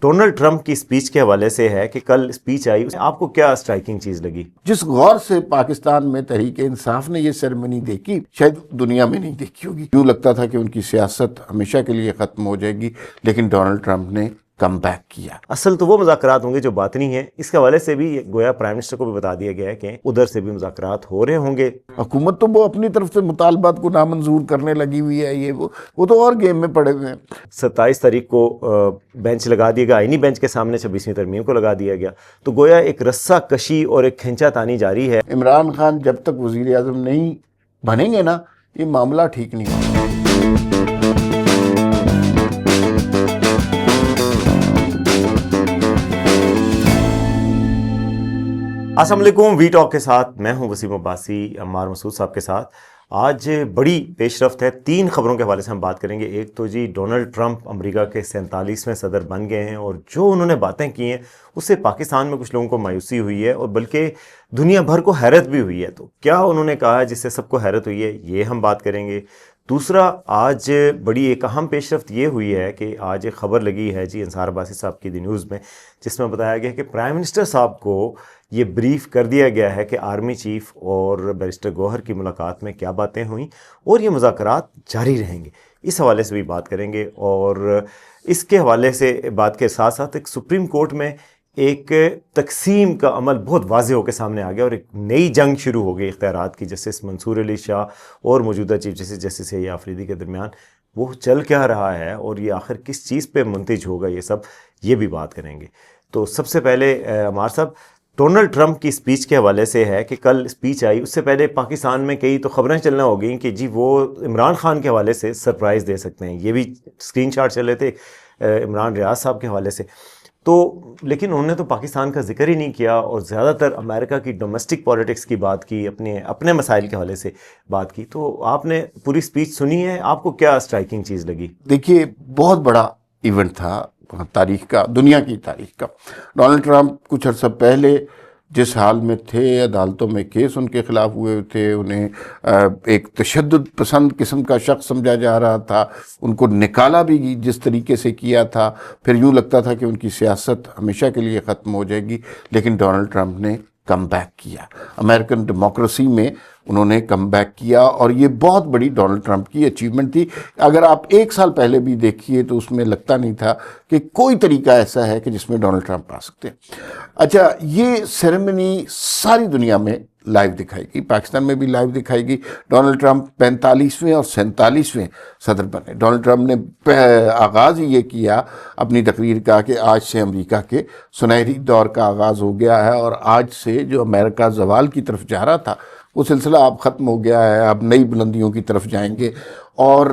Donald Trump کی speech کے حوالے سے ہے کہ کل اسپیچ آئی، آپ کو کیا اسٹرائکنگ چیز لگی؟ جس غور سے پاکستان میں تحریک انصاف نے یہ سیریمنی دیکھی شاید دنیا میں نہیں دیکھی ہوگی. یوں لگتا تھا کہ ان کی سیاست ہمیشہ کے لیے ختم ہو جائے گی، لیکن ڈونلڈ ٹرمپ نے کم بیک کیا. اصل تو وہ مذاکرات ہوں گے جو باطنی ہیں. اس کے حوالے سے بھی گویا پرائم منسٹر کو بھی بتا دیا گیا ہے کہ ادھر سے بھی مذاکرات ہو رہے ہوں گے. حکومت تو وہ اپنی طرف سے مطالبات کو نامنظور کرنے لگی ہوئی ہے. یہ وہ تو اور گیم میں پڑے ہوئے ہیں. 27 تاریخ کو بینچ لگا دیا گیا، آئینی بینچ کے سامنے 26ویں ترمیم کو لگا دیا گیا. تو گویا ایک رسہ کشی اور ایک کھینچا تانی جاری ہے. عمران خان جب تک وزیر اعظم نہیں بنیں گے نا، یہ معاملہ ٹھیک نہیں ہوگا. السلام علیکم. وی ٹاک کے ساتھ میں ہوں وسیم عباسی، عمار مسعود صاحب کے ساتھ. آج بڑی پیش رفت ہے. 3 خبروں کے حوالے سے ہم بات کریں گے. ایک تو جی ڈونلڈ ٹرمپ امریکہ کے 47ویں صدر بن گئے ہیں، اور جو انہوں نے باتیں کی ہیں اس سے پاکستان میں کچھ لوگوں کو مایوسی ہوئی ہے، اور بلکہ دنیا بھر کو حیرت بھی ہوئی ہے. تو کیا انہوں نے کہا جس سے سب کو حیرت ہوئی ہے، یہ ہم بات کریں گے. دوسرا، آج بڑی ایک اہم پیش رفت یہ ہوئی ہے کہ آج ایک خبر لگی ہے جی انصار عباسی صاحب کی دی نیوز میں، جس میں بتایا گیا کہ پرائم منسٹر صاحب کو یہ بریف کر دیا گیا ہے کہ آرمی چیف اور بیرسٹر گوہر کی ملاقات میں کیا باتیں ہوئیں، اور یہ مذاکرات جاری رہیں گے. اس حوالے سے بھی بات کریں گے. اور اس کے حوالے سے بات کے ساتھ ساتھ ایک سپریم کورٹ میں ایک تقسیم کا عمل بہت واضح ہو کے سامنے آ گیا، اور ایک نئی جنگ شروع ہو گئی اختیارات کی. جسٹس منصور علی شاہ اور موجودہ چیف جسٹس یحییٰ آفریدی کے درمیان وہ چل کیا رہا ہے، اور یہ آخر کس چیز پہ منتج ہوگا، یہ بھی بات کریں گے. تو سب سے پہلے عمار صاحب، ڈونلڈ ٹرمپ کی اسپیچ کے حوالے سے ہے کہ کل اسپیچ آئی. اس سے پہلے پاکستان میں کئی تو خبریں چلنا ہو گئیں کہ جی وہ عمران خان کے حوالے سے سرپرائز دے سکتے ہیں. یہ بھی اسکرین شاٹ چلے تھے عمران ریاض صاحب کے حوالے سے. تو لیکن انہوں نے تو پاکستان کا ذکر ہی نہیں کیا، اور زیادہ تر امریکہ کی ڈومیسٹک پالیٹکس کی بات کی، اپنے مسائل کے حوالے سے بات کی. تو آپ نے پوری اسپیچ سنی ہے، آپ کو کیا اسٹرائکنگ چیز لگی؟ دیکھیے، بہت بڑا ایونٹ تھا تاریخ کا، دنیا کی تاریخ کا. ڈونلڈ ٹرمپ کچھ عرصہ پہلے جس حال میں تھے، عدالتوں میں کیس ان کے خلاف ہوئے تھے، انہیں ایک تشدد پسند قسم کا شخص سمجھا جا رہا تھا، ان کو نکالا بھی جس طریقے سے کیا تھا، پھر یوں لگتا تھا کہ ان کی سیاست ہمیشہ کے لیے ختم ہو جائے گی، لیکن ڈونلڈ ٹرمپ نے کم بیک کیا. امریکن ڈیموکریسی میں انہوں نے کم بیک کیا، اور یہ بہت بڑی ڈونلڈ ٹرمپ کی اچیومنٹ تھی. اگر آپ 1 سال پہلے بھی دیکھیے تو اس میں لگتا نہیں تھا کہ کوئی طریقہ ایسا ہے کہ جس میں ڈونلڈ ٹرمپ آ سکتے ہیں. اچھا، یہ سیریمنی ساری دنیا میں لائیو دکھائی گئی، پاکستان میں بھی لائیو دکھائی گئی. ڈونلڈ ٹرمپ 45ویں اور 47ویں صدر بنے. ڈونلڈ ٹرمپ نے آغاز ہی یہ کیا اپنی تقریر کا کہ آج سے امریکہ کے سنہری دور کا آغاز ہو گیا ہے، اور آج سے جو امریکہ زوال کی طرف جا رہا تھا وہ سلسلہ اب ختم ہو گیا ہے، اب نئی بلندیوں کی طرف جائیں گے. اور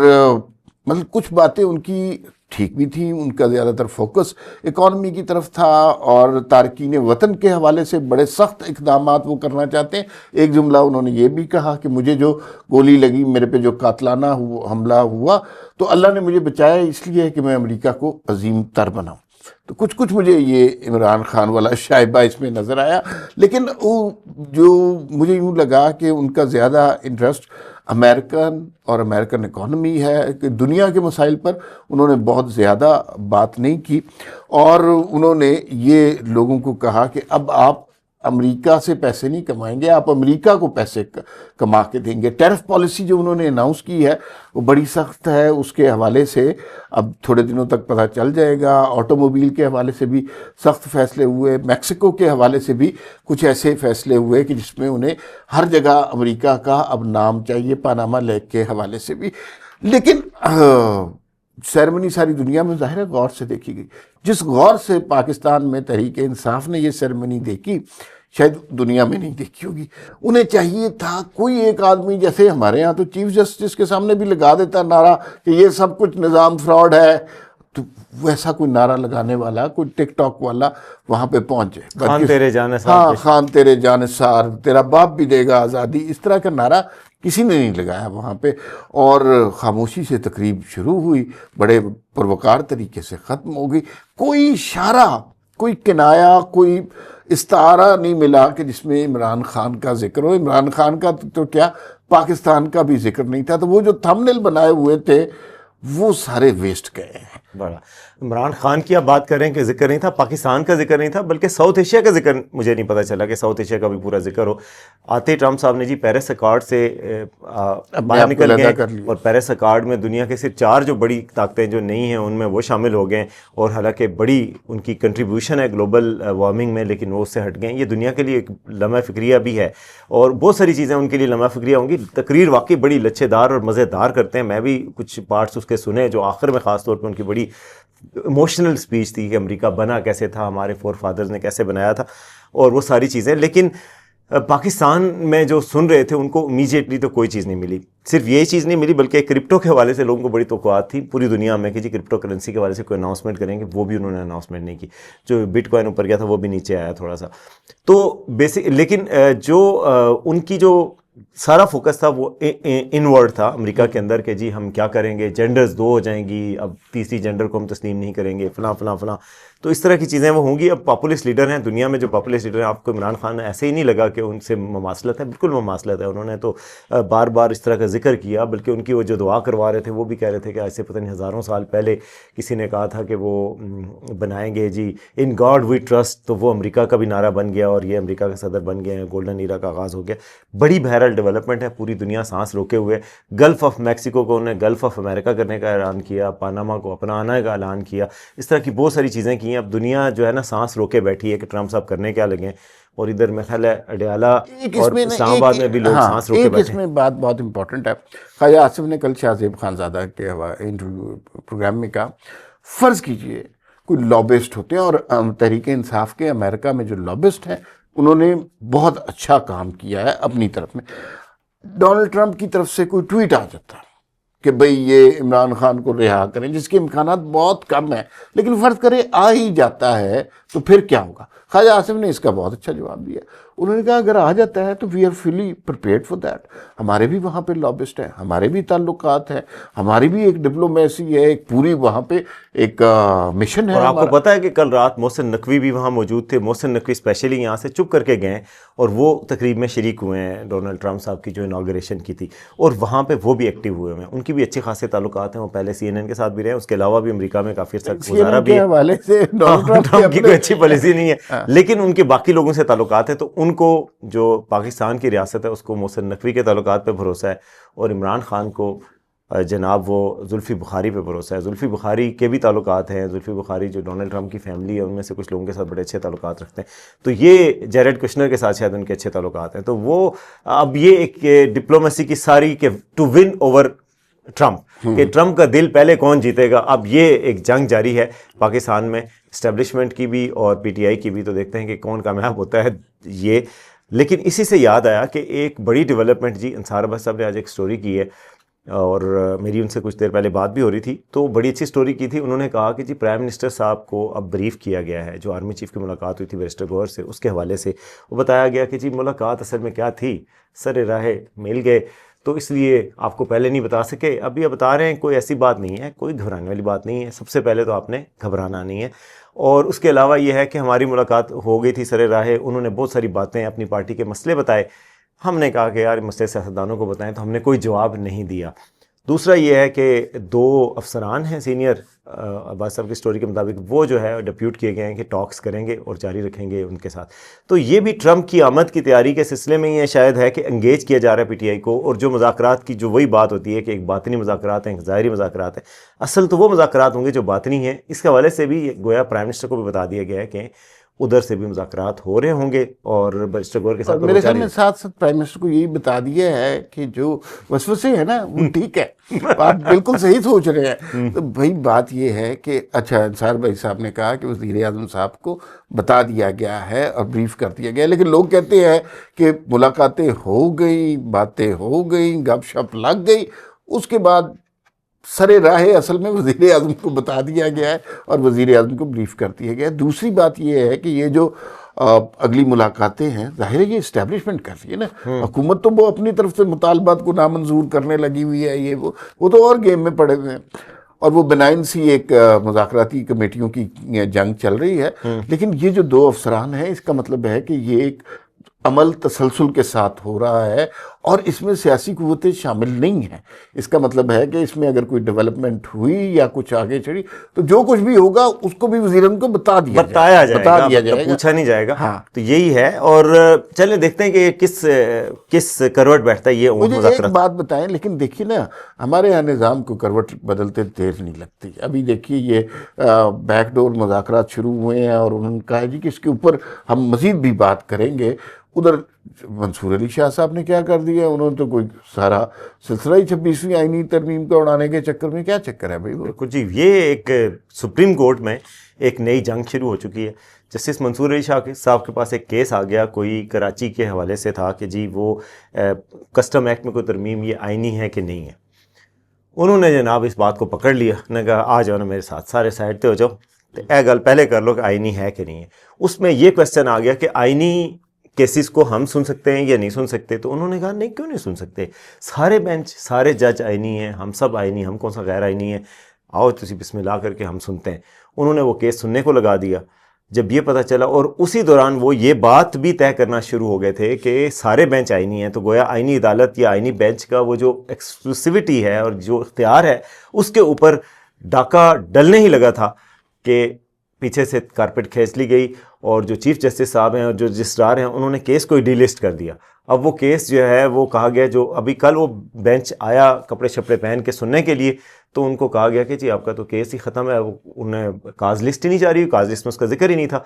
مطلب کچھ باتیں ان کی ٹھیک بھی تھیں. ان کا زیادہ تر فوکس اکانومی کی طرف تھا، اور تارکین وطن کے حوالے سے بڑے سخت اقدامات وہ کرنا چاہتے ہیں. ایک جملہ انہوں نے یہ بھی کہا کہ مجھے جو گولی لگی، میرے پہ جو قاتلانہ حملہ ہوا، تو اللہ نے مجھے بچایا اس لیے کہ میں امریکہ کو عظیم تر بناؤں. تو کچھ مجھے یہ عمران خان والا شائبہ اس میں نظر آیا، لیکن جو مجھے یوں لگا کہ ان کا زیادہ انٹرسٹ امریکن اکانومی ہے، کہ دنیا کے مسائل پر انہوں نے بہت زیادہ بات نہیں کی. اور انہوں نے یہ لوگوں کو کہا کہ اب آپ امریکہ سے پیسے نہیں کمائیں گے، آپ امریکہ کو پیسے کما کے دیں گے. ٹیرف پالیسی جو انہوں نے اناؤنس کی ہے وہ بڑی سخت ہے. اس کے حوالے سے اب تھوڑے دنوں تک پتہ چل جائے گا. آٹو موبیل کے حوالے سے بھی سخت فیصلے ہوئے، میکسیکو کے حوالے سے بھی کچھ ایسے فیصلے ہوئے کہ جس میں انہیں ہر جگہ امریکہ کا اب نام چاہیے، پاناما لیک کے حوالے سے بھی. لیکن سیریمنی ساری دنیا میں ظاہر ہے غور سے دیکھی گئی. جس غور سے پاکستان میں تحریک انصاف نے یہ سیریمنی دیکھی شاید دنیا میں نہیں دیکھی ہوگی. انہیں چاہیے تھا کوئی ایک آدمی، جیسے ہمارے ہاں تو چیف جسٹس کے سامنے بھی لگا دیتا نعرہ کہ یہ سب کچھ نظام فراڈ ہے، تو ویسا کوئی نعرہ لگانے والا، کوئی ٹک ٹاک والا وہاں پہ پہنچے. خان تیرے جانثار، ہاں، خان تیرے جانثار، تیرا باپ بھی دے گا آزادی، اس طرح کا نعرہ کسی نے نہیں لگایا وہاں پہ. اور خاموشی سے تقریب شروع ہوئی، بڑے پروقار طریقے سے ختم ہو گئی. کوئی اشارہ، کوئی کنایا، کوئی استعارہ نہیں ملا کہ جس میں عمران خان کا ذکر ہو. عمران خان کا تو کیا، پاکستان کا بھی ذکر نہیں تھا. تو وہ جو تھمبنیل بنائے ہوئے تھے وہ سارے ویسٹ گئے ہیں. بڑا عمران خان کی آپ بات کر رہے ہیں کہ ذکر نہیں تھا، پاکستان کا ذکر نہیں تھا، بلکہ ساؤتھ ایشیا کا ذکر مجھے نہیں پتا چلا کہ ساؤتھ ایشیا کا بھی پورا ذکر ہو. آتے ٹرمپ صاحب نے جی پیرس ایکارڈ سے باہر نکل گئے اور پیرس ایکارڈ میں دنیا کے صرف 4 جو بڑی طاقتیں جو نہیں ہیں ان میں وہ شامل ہو گئے، اور حالانکہ بڑی ان کی کنٹریبیوشن ہے گلوبل وارمنگ میں، لیکن وہ اس سے ہٹ گئے. یہ دنیا کے لیے ایک لمحہ فکریہ بھی ہے، اور بہت ساری چیزیں ان کے لیے لمحہ فکریہ ہوں گی. تقریر واقعی بڑی لچے دار اور مزیدار کرتے ہیں. میں بھی کچھ پارٹس اس کے سنے جو آخر میں خاص طور پہ ان کی بڑی ایموشنل اسپیچ تھی کہ امریکہ بنا کیسے تھا، ہمارے فور فادرز نے کیسے بنایا تھا، اور وہ ساری چیزیں. لیکن پاکستان میں جو سن رہے تھے ان کو امیجیٹلی تو کوئی چیز نہیں ملی. صرف یہی چیز نہیں ملی بلکہ کرپٹو کے حوالے سے لوگوں کو بڑی توقعات تھی پوری دنیا میں کہ جی کرپٹو کرنسی کے حوالے سے کوئی اناؤنسمنٹ کریں گے، وہ بھی انہوں نے اناؤنسمنٹ نہیں کی. جو بٹ کوائن اوپر گیا تھا وہ بھی نیچے آیا تھوڑا سا. تو بیسک لیکن جو ان کی جو سارا فوکس تھا وہ انورڈ تھا امریکہ کے اندر کہ جی ہم کیا کریں گے، جینڈرز 2 ہو جائیں گی، اب تیسری جینڈر کو ہم تسلیم نہیں کریں گے، فلاں فلاں فلاں. تو اس طرح کی چیزیں وہ ہوں گی. اب پاپولسٹ لیڈر ہیں دنیا میں، جو پاپولسٹ لیڈر ہیں، آپ کو عمران خان ایسے ہی نہیں لگا کہ ان سے مماثلت ہے، بالکل مماثلت ہے. انہوں نے تو بار بار اس طرح کا ذکر کیا، بلکہ ان کی وہ جو دعا کروا رہے تھے وہ بھی کہہ رہے تھے کہ ایسے پتہ نہیں ہزاروں سال پہلے کسی نے کہا تھا کہ وہ بنائیں گے جی ان گاڈ وی ٹرسٹ، تو وہ امریکہ کا بھی نعرہ بن گیا اور یہ امریکہ کے صدر بن گئے ہیں. گولڈن ایرا کا آغاز ہو گیا. بڑی بہرحال ڈیولپمنٹ ہے، پوری دنیا سانس روکے ہوئے. گلف آف میکسیکو کو انہوں نے گلف آف امریکہ کرنے کا اعلان کیا، پاناما کو اپنانے کا اعلان کیا. اس طرح کی بہت ساری چیزیں کی ہیں. اب دنیا جو ہے نا سانس روکے بیٹھی ہے کہ ٹرمپ صاحب کرنے کیا لگے ہیں. اور ادھر میں خیال ہے اڈیالہ اور اسلام آباد میں بھی لوگ سانس روکے بیٹھے ہیں. اس میں بات بہت امپورٹنٹ ہے. خواجہ آصف نے کل شاہ زیب خانزادہ کے انٹرویو پروگرام میں کہا، فرض کیجئے کوئی لابسٹ ہوتے ہیں، اور تحریک انصاف کے امریکہ میں جو لابسٹ ہیں انہوں نے بہت اچھا کام کیا ہے اپنی طرف میں. ڈونلڈ ٹرمپ کی طرف سے کوئی ٹویٹ آ جاتا ہے کہ بھئی یہ عمران خان کو رہا کریں، جس کے امکانات بہت کم ہیں، لیکن فرض کرے آ ہی جاتا ہے تو پھر کیا ہوگا؟ خواجہ آصف نے اس کا بہت اچھا جواب دیا. انہوں نے کہا اگر آ جاتا ہے تو we are fully prepared for that. ہمارے بھی وہاں پہ لابسٹ ہیں، ہمارے بھی تعلقات ہیں، ہماری بھی ایک ڈپلومیسی ہے، ایک پوری وہاں پہ ایک مشن ہے. اور آپ کو پتہ ہے کہ کل رات محسن نقوی بھی وہاں موجود تھے. محسن نقوی اسپیشلی یہاں سے چپ کر کے گئے اور وہ تقریب میں شریک ہوئے ہیں ڈونلڈ ٹرمپ صاحب کی جو اناگوریشن کی تھی، اور وہاں پہ وہ بھی ایکٹیو ہوئے ہیں. ان کی بھی اچھے خاصے تعلقات ہیں. وہ پہلے سی این این کے ساتھ بھی رہے ہیں، اس کے علاوہ بھی امریکہ میں کافی عرصہ گزارا بھی ہے. ٹرمپ کی کوئی اچھی پالیسی نہیں ہے، لیکن ان کے باقی لوگوں سے تعلقات ہیں. تو ان کو جو پاکستان کی ریاست ہے اس کو محسن نقوی کے تعلقات پہ بھروسہ ہے، اور عمران خان کو جناب وہ زلفی بخاری پہ بھروسہ ہے. زلفی بخاری کے بھی تعلقات ہیں. زلفی بخاری جو ڈونلڈ ٹرمپ کی فیملی ہے ان میں سے کچھ لوگوں کے ساتھ بڑے اچھے تعلقات رکھتے ہیں. تو یہ جیریڈ کشنر کے ساتھ شاید ان کے اچھے تعلقات ہیں. تو وہ اب یہ ایک ڈپلومیسی کی ساری کہ ٹو ون اوور ٹرمپ، کہ ٹرمپ کا دل پہلے کون جیتے گا. اب یہ ایک جنگ جاری ہے پاکستان میں، اسٹیبلشمنٹ کی بھی اور پی ٹی آئی کی بھی. تو دیکھتے ہیں کہ کون کامیاب ہوتا ہے یہ. لیکن اسی سے یاد آیا کہ ایک بڑی ڈیولپمنٹ جی انصار عباس صاحب نے آج ایک سٹوری کی ہے، اور میری ان سے کچھ دیر پہلے بات بھی ہو رہی تھی. تو بڑی اچھی سٹوری کی تھی. انہوں نے کہا کہ جی پرائم منسٹر صاحب کو اب بریف کیا گیا ہے، جو آرمی چیف کی ملاقات ہوئی تھی بیرسٹر گوہر سے، اس کے حوالے سے وہ بتایا گیا کہ جی ملاقات اصل میں کیا تھی، سر راہ مل گئے، تو اس لیے آپ کو پہلے نہیں بتا سکے. اب یہ بتا رہے ہیں کوئی ایسی بات نہیں ہے، کوئی گھبرانے والی بات نہیں ہے. سب سے پہلے تو آپ نے گھبرانا نہیں ہے. اور اس کے علاوہ یہ ہے کہ ہماری ملاقات ہو گئی تھی سر راہ، انہوں نے بہت ساری باتیں اپنی پارٹی کے مسئلے بتائے. ہم نے کہا کہ یار مسئلے سیاستدانوں کو بتائیں، تو ہم نے کوئی جواب نہیں دیا. دوسرا یہ ہے کہ 2 افسران ہیں سینئر عباس صاحب کی سٹوری کے مطابق، وہ جو ہے ڈپیوٹ کیے گئے ہیں کہ ٹاکس کریں گے اور جاری رکھیں گے ان کے ساتھ. تو یہ بھی ٹرمپ کی آمد کی تیاری کے سلسلے میں یہ شاید ہے کہ انگیج کیا جا رہا ہے پی ٹی آئی کو. اور جو مذاکرات کی جو وہی بات ہوتی ہے کہ ایک باطنی مذاکرات ہیں، ایک ظاہری مذاکرات ہیں، اصل تو وہ مذاکرات ہوں گے جو باطنی ہیں. اس کے حوالے سے بھی گویا پرائم منسٹر کو بھی بتا دیا گیا ہے کہ ادھر سے بھی مذاکرات ہو رہے ہوں گے، اور بیرسٹر گوہر کے ساتھ میرے خیال میں ساتھ ساتھ پرائم منسٹر کو یہی بتا دیا ہے کہ جو وسوسے ہیں نا وہ ٹھیک ہے، آپ بالکل صحیح سوچ رہے ہیں. تو بھائی بات یہ ہے کہ اچھا انصار بھائی صاحب نے کہا کہ وزیر اعظم صاحب کو بتا دیا گیا ہے اور بریف کر دیا گیا، لیکن لوگ کہتے ہیں کہ ملاقاتیں ہو گئی، باتیں ہو گئیں، گپ شپ لگ گئی، اس کے بعد سر راہ اصل میں وزیر اعظم کو بتا دیا گیا ہے اور وزیر اعظم کو بریف کر دیا گیا ہے. دوسری بات یہ ہے کہ یہ جو اگلی ملاقاتیں ہیں، ظاہر ہے یہ اسٹیبلشمنٹ کر رہی ہے نا. حکومت تو وہ اپنی طرف سے مطالبات کو نامنظور کرنے لگی ہوئی ہے، یہ وہ تو اور گیم میں پڑے ہوئے ہیں، اور وہ بنائن سی ایک مذاکراتی کمیٹیوں کی جنگ چل رہی ہے. لیکن یہ جو 2 افسران ہیں، اس کا مطلب ہے کہ یہ ایک عمل تسلسل کے ساتھ ہو رہا ہے، اور اس میں سیاسی قوتیں شامل نہیں ہیں. اس کا مطلب ہے کہ اس میں اگر کوئی ڈیولپمنٹ ہوئی یا کچھ آگے چڑھی تو جو کچھ بھی ہوگا اس کو بھی وزیر اعظم کو بتایا جائے گا، پوچھا نہیں جائے گا. ہاں تو یہی ہے. اور چلیں دیکھتے ہیں کہ کس کروٹ بیٹھتا ہے یہ مجھے ایک مذاکرات. بات بتائیں، لیکن دیکھیے نا ہمارے یہاں نظام کو کروٹ بدلتے دیر نہیں لگتی. ابھی دیکھیے یہ بیک ڈور مذاکرات شروع ہوئے ہیں اور انہوں نے کہا جی کہ اس کے اوپر ہم مزید بھی بات کریں گے. ادھر منصور علی شاہ صاحب نے کیا کر دیا، انہوں نے تو کوئی سارا سلسلہ ہی 26ویں آئینی ترمیم کا اڑانے کے چکر میں. کیا چکر ہے بھائی وہ؟ بالکل جی، یہ ایک سپریم کورٹ میں ایک نئی جنگ شروع ہو چکی ہے. جسٹس منصور علی شاہ صاحب کے پاس ایک کیس آ گیا، کوئی کراچی کے حوالے سے تھا کہ جی وہ کسٹم ایکٹ میں کوئی ترمیم یہ آئینی ہے کہ نہیں ہے. انہوں نے جناب اس بات کو پکڑ لیا، نے کہا آ جاؤ نا میرے ساتھ، سارے سائڈ تے ہو جاؤ، اے گل پہلے کر لو کہ آئینی ہے کہ نہیں ہے. اس میں یہ کویسچن آ گیا کہ آئینی کیسز کو ہم سن سکتے ہیں یا نہیں سن سکتے. تو انہوں نے کہا نہیں، کیوں نہیں سن سکتے، سارے بینچ سارے جج آئینی ہیں، ہم سب آئینی، ہم کون سا غیر آئینی ہے، آؤ تسی بسم اللہ کر کے ہم سنتے ہیں. انہوں نے وہ کیس سننے کو لگا دیا. جب یہ پتہ چلا، اور اسی دوران وہ یہ بات بھی طے کرنا شروع ہو گئے تھے کہ سارے بینچ آئینی ہیں، تو گویا آئینی عدالت یا آئینی بینچ کا وہ جو ایکسکلوسیوٹی ہے اور جو اختیار ہے اس کے اوپر ڈاکہ ڈلنے ہی لگا تھا کہ پیچھے سے کارپیٹ کھینچ لی گئی. اور جو چیف جسٹس صاحب ہیں اور جو رجسٹرار ہیں انہوں نے کیس کو ڈی لسٹ کر دیا. اب وہ کیس جو ہے وہ کہا گیا، جو ابھی کل وہ بینچ آیا کپڑے شپڑے پہن کے سننے کے لیے، تو ان کو کہا گیا کہ جی آپ کا تو کیس ہی ختم ہے. انہیں کاز لسٹ ہی نہیں جاری ہوئی، کاز لسٹ میں اس کا ذکر ہی نہیں تھا.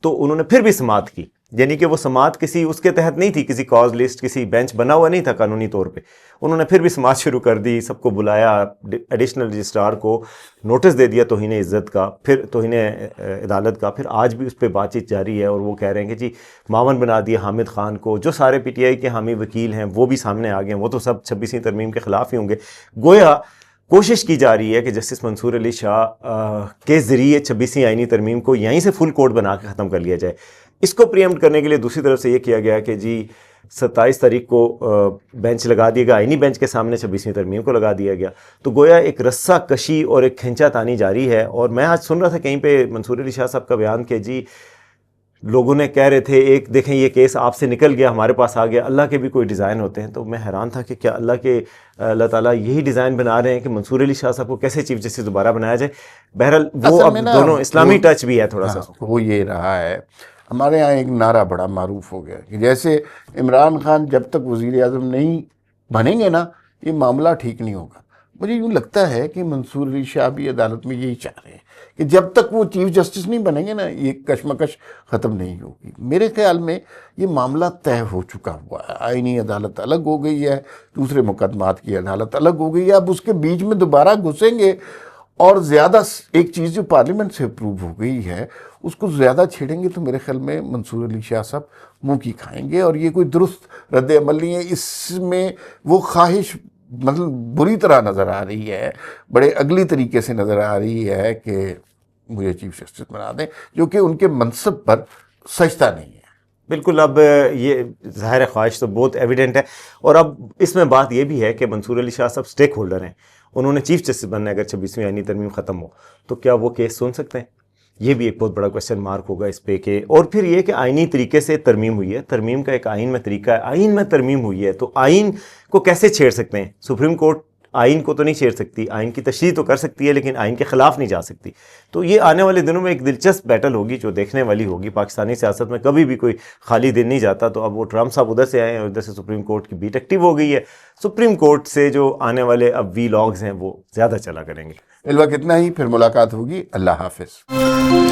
تو انہوں نے پھر بھی سماعت کی، یعنی کہ وہ سماعت کسی اس کے تحت نہیں تھی، کسی کاز لسٹ کسی بینچ بنا ہوا نہیں تھا قانونی طور پہ. انہوں نے پھر بھی سماعت شروع کر دی، سب کو بلایا، ایڈیشنل رجسٹرار کو نوٹس دے دیا توہین عزت کا، پھر توہین عدالت کا. پھر آج بھی اس پہ بات چیت جاری ہے اور وہ کہہ رہے ہیں کہ جی معاون بنا دیا حامد خان کو. جو سارے پی ٹی آئی کے حامی وکیل ہیں وہ بھی سامنے آ گئے ہیں، وہ تو سب 26ویں ترمیم کے خلاف ہی ہوں گے. گویا کوشش کی جا رہی ہے کہ جسٹس منصور علی شاہ کے ذریعے 26ویں آئینی ترمیم کو یہیں سے فل کوڈ بنا کے ختم کر لیا جائے. اس کو پریمپٹ کرنے کے لیے دوسری طرف سے یہ کیا گیا کہ جی 27 تاریخ کو بینچ لگا دیا گیا، آئینی بینچ کے سامنے 26ویں ترمیم کو لگا دیا گیا. تو گویا ایک رسہ کشی اور ایک کھینچا تانی جاری ہے. اور میں آج سن رہا تھا کہیں پہ منصور علی شاہ صاحب کا بیان کہ جی لوگوں نے کہہ رہے تھے ایک دیکھیں یہ کیس آپ سے نکل گیا ہمارے پاس آ گیا، اللہ کے بھی کوئی ڈیزائن ہوتے ہیں. تو میں حیران تھا کہ کیا اللہ تعالیٰ یہی ڈیزائن بنا رہے ہیں کہ منصور علی شاہ صاحب کو کیسے چیف جسٹس دوبارہ بنایا جائے. بہرحال وہ اب دونوں اسلامی ٹچ بھی ہے تھوڑا سا. وہ یہ رہا ہے، ہمارے ہاں ایک نعرہ بڑا معروف ہو گیا کہ جیسے عمران خان جب تک وزیر اعظم نہیں بنیں گے نا یہ معاملہ ٹھیک نہیں ہوگا. مجھے یوں لگتا ہے کہ منصور علی شاہ بھی عدالت میں یہی چاہ رہے ہیں کہ جب تک وہ چیف جسٹس نہیں بنیں گے نا یہ کشمکش ختم نہیں ہوگی. میرے خیال میں یہ معاملہ طے ہو چکا ہوا ہے. آئینی عدالت الگ ہو گئی ہے، دوسرے مقدمات کی عدالت الگ ہو گئی ہے. اب اس کے بیچ میں دوبارہ گھسیں گے اور زیادہ ایک چیز جو پارلیمنٹ سے اپروو ہو گئی ہے اس کو زیادہ چھیڑیں گے تو میرے خیال میں منصور علی شاہ صاحب منہ کی کھائیں گے. اور یہ کوئی درست رد عمل نہیں ہے. اس میں وہ خواہش مطلب بری طرح نظر آ رہی ہے، بڑے اگلی طریقے سے نظر آ رہی ہے کہ مجھے چیف جسٹس بنا دیں، جو کہ ان کے منصب پر سجدہ نہیں ہے. بالکل. اب یہ ظاہر خواہش تو بہت ایویڈنٹ ہے. اور اب اس میں بات یہ بھی ہے کہ منصور علی شاہ صاحب سٹیک ہولڈر ہیں، انہوں نے چیف جسٹس بننا ہے. اگر 26ویں آئینی ترمیم ختم ہو تو کیا وہ کیس سن سکتے ہیں؟ یہ بھی ایک بہت بڑا کویسچن مارک ہوگا اس پہ کہ. اور پھر یہ کہ آئینی طریقے سے ترمیم ہوئی ہے، ترمیم کا ایک آئین میں طریقہ ہے، آئین میں ترمیم ہوئی ہے تو آئین کو کیسے چھیڑ سکتے ہیں؟ سپریم کورٹ آئین کو تو نہیں چھیڑ سکتی، آئین کی تشریح تو کر سکتی ہے لیکن آئین کے خلاف نہیں جا سکتی. تو یہ آنے والے دنوں میں ایک دلچسپ بیٹل ہوگی جو دیکھنے والی ہوگی. پاکستانی سیاست میں کبھی بھی کوئی خالی دن نہیں جاتا. تو اب وہ ٹرمپ صاحب ادھر سے آئے ہیں، ادھر سے سپریم کورٹ کی بیٹ ایکٹیو ہو گئی ہے. سپریم کورٹ سے جو آنے والے اب وی لاگز ہیں وہ زیادہ چلا کریں گے. الوقت اتنا ہی، پھر ملاقات ہوگی. اللہ حافظ.